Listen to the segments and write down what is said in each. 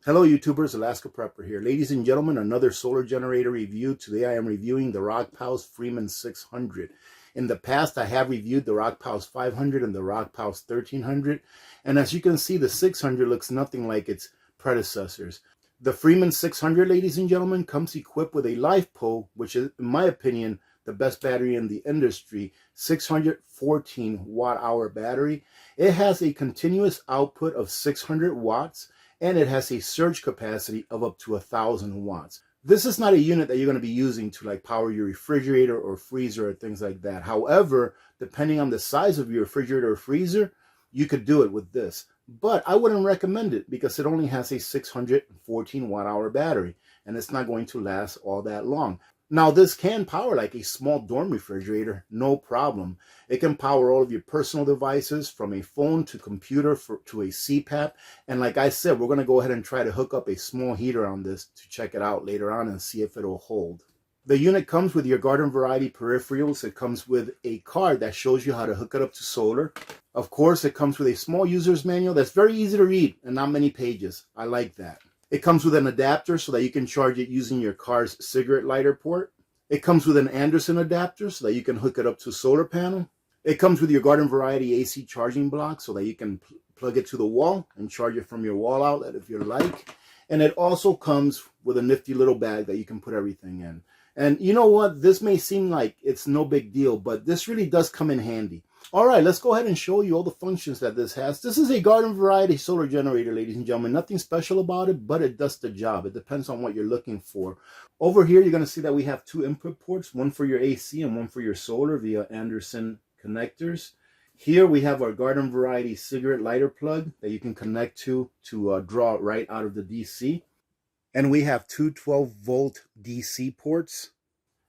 Hello YouTubers, Alaska Prepper here. Ladies and gentlemen, another solar generator review. Today I am reviewing the Rockpals Freeman 600. In the past I have reviewed the Rockpals 500 and the Rockpals 1300. And as you can see, the 600 looks nothing like its predecessors. The Freeman 600, ladies and gentlemen, comes equipped with a LiFePO, which is, in my opinion, the best battery in the industry, 614 watt-hour battery. It has a continuous output of 600 watts. And it has a surge capacity of up to 1,000 watts. This is not a unit that you're going to be using to power your refrigerator or freezer or things like that. However, depending on the size of your refrigerator or freezer, you could do it with this. But I wouldn't recommend it because it only has a 614 watt-hour battery and it's not going to last all that long. Now, this can power like a small dorm refrigerator, no problem. It can power all of your personal devices from a phone to computer to a CPAP. And like I said, we're going to go ahead and try to hook up a small heater on this to check it out later on and see if it'll hold. The unit comes with your garden variety peripherals. It comes with a card that shows you how to hook it up to solar. Of course, it comes with a small user's manual that's very easy to read and not many pages. I like that. It comes with an adapter so that you can charge it using your car's cigarette lighter port. It comes with an Anderson adapter so that you can hook it up to a solar panel. It comes with your garden variety AC charging block so that you can plug it to the wall and charge it from your wall outlet if you like. And it also comes with a nifty little bag that you can put everything in. And you know what? This may seem like it's no big deal, but this really does come in handy. All right, let's go ahead and show you all the functions that this has. This is a garden variety solar generator, ladies and gentlemen. Nothing special about it, but it does the job. It depends on what you're looking for. Over here, you're going to see that we have two input ports, one for your AC and one for your solar via Anderson connectors. Here we have our garden variety cigarette lighter plug that you can connect to draw right out of the DC. And we have two 12-volt DC ports.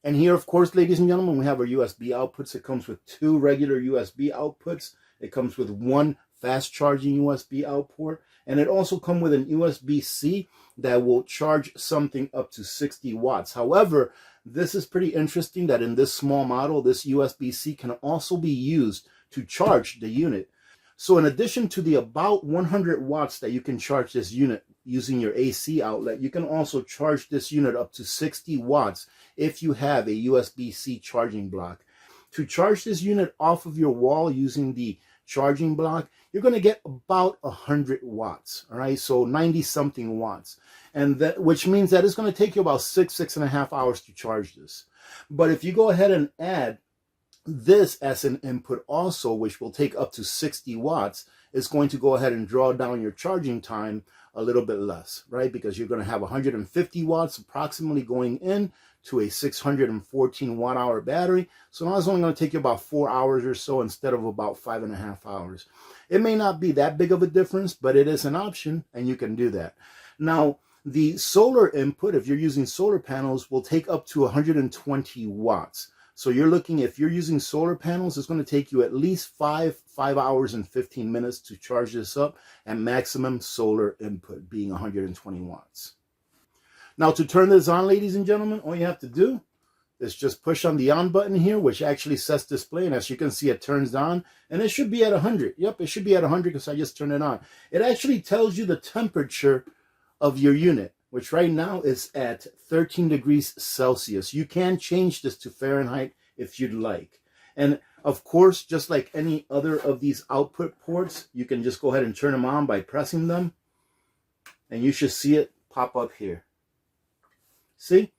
And here, of course, ladies and gentlemen, we have our USB outputs. It comes with two regular USB outputs. It comes with one fast charging USB output. And it also comes with an USB-C that will charge something up to 60 watts. However, this is pretty interesting that in this small model, this USB-C can also be used to charge the unit. So in addition to the about 100 watts that you can charge this unit using your AC outlet, you can also charge this unit up to 60 watts if you have a USB-C charging block. To charge this unit off of your wall using the charging block, you're going to get about 100 watts, all right? So 90-something watts, and that, which means that it's going to take you about 6.5 hours to charge this. But if you go ahead and add this as an input also, which will take up to 60 watts, is going to go ahead and draw down your charging time a little bit less, right? Because you're going to have 150 watts approximately going in to a 614 watt-hour battery. So now it's only going to take you about 4 hours or so instead of about 5.5 hours. It may not be that big of a difference, but it is an option and you can do that. Now, the solar input, if you're using solar panels, will take up to 120 watts. So you're looking, if you're using solar panels, it's going to take you at least 5 hours and 15 minutes to charge this up, and maximum solar input being 120 watts. Now to turn this on, ladies and gentlemen, all you have to do is just push on the on button here, which actually sets display. And as you can see, it turns on and it should be at 100. Yep, it should be at 100 because I just turned it on. It actually tells you the temperature of your unit, which right now is at 13 degrees Celsius. You can change this to Fahrenheit if you'd like. And of course, just like any other of these output ports, you can just go ahead and turn them on by pressing them. And you should see it pop up here. See?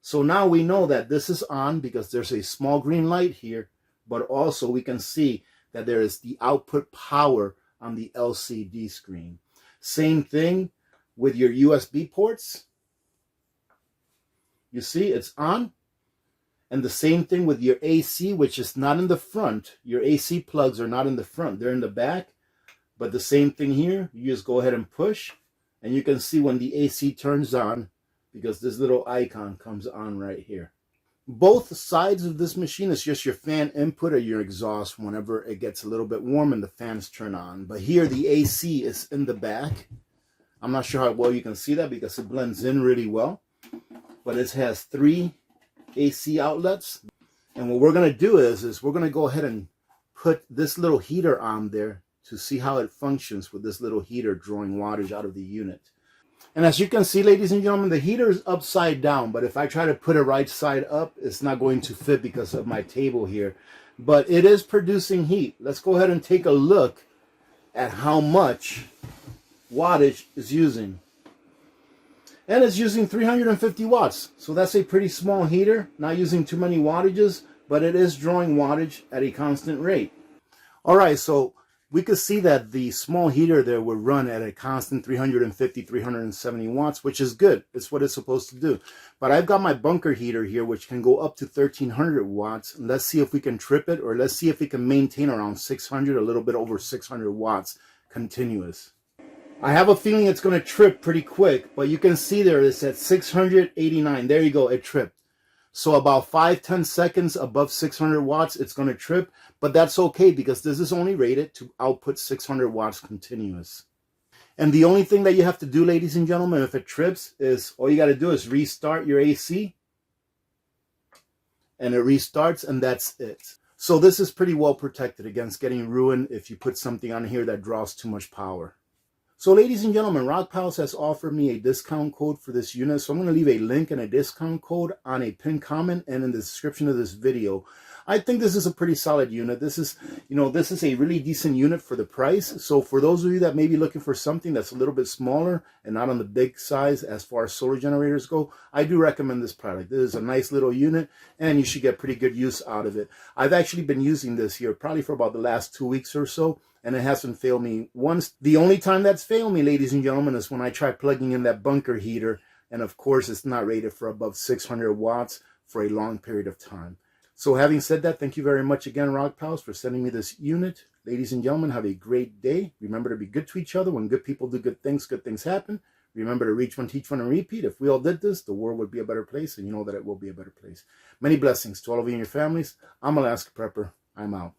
So now we know that this is on because there's a small green light here, but also we can see that there is the output power on the LCD screen. Same thing with your USB ports. You see it's on. And the same thing with your AC, which is not in the front. Your AC plugs are not in the front. They're in the back. But the same thing here. You just go ahead and push. And you can see when the AC turns on, because this little icon comes on right here. Both sides of this machine is just your fan input or your exhaust whenever it gets a little bit warm and the fans turn on. But here the AC is in the back. I'm not sure how well you can see that because it blends in really well. But it has 3 AC outlets. And what we're going to do is we're going to go ahead and put this little heater on there to see how it functions with this little heater drawing wattage out of the unit. And as you can see, ladies and gentlemen, the heater is upside down, but if I try to put it right side up, it's not going to fit because of my table here. But it is producing heat. Let's go ahead and take a look at how much wattage is using. And it's using 350 watts. So that's a pretty small heater, not using too many wattages, but it is drawing wattage at a constant rate. All right, so we could see that the small heater there would run at a constant 350, 370 watts, which is good. It's what it's supposed to do. But I've got my bunker heater here, which can go up to 1300 watts. Let's see if we can trip it, or let's see if we can maintain around 600, a little bit over 600 watts continuous. I have a feeling it's going to trip pretty quick, but you can see there it's at 689. There you go, it tripped. So about 5-10 seconds above 600 watts, it's going to trip, but that's okay because this is only rated to output 600 watts continuous. And the only thing that you have to do, ladies and gentlemen, if it trips, is all you got to do is restart your AC, and it restarts, and that's it. So this is pretty well protected against getting ruined if you put something on here that draws too much power. So ladies and gentlemen, Rockpals has offered me a discount code for this unit. So I'm going to leave a link and a discount code on a pinned comment and in the description of this video. I think this is a pretty solid unit. This is, this is a really decent unit for the price. So for those of you that may be looking for something that's a little bit smaller and not on the big size as far as solar generators go, I do recommend this product. This is a nice little unit and you should get pretty good use out of it. I've actually been using this here probably for about the last 2 weeks or so, and it hasn't failed me once. The only time that's failed me, ladies and gentlemen, is when I try plugging in that bunker heater, and of course it's not rated for above 600 watts for a long period of time. So having said that, thank you very much again, Rockpals, for sending me this unit. Ladies and gentlemen, have a great day. Remember to be good to each other. When good people do good things happen. Remember to reach one, teach one, and repeat. If we all did this, the world would be a better place, and you know that it will be a better place. Many blessings to all of you and your families. I'm Alaska Prepper. I'm out.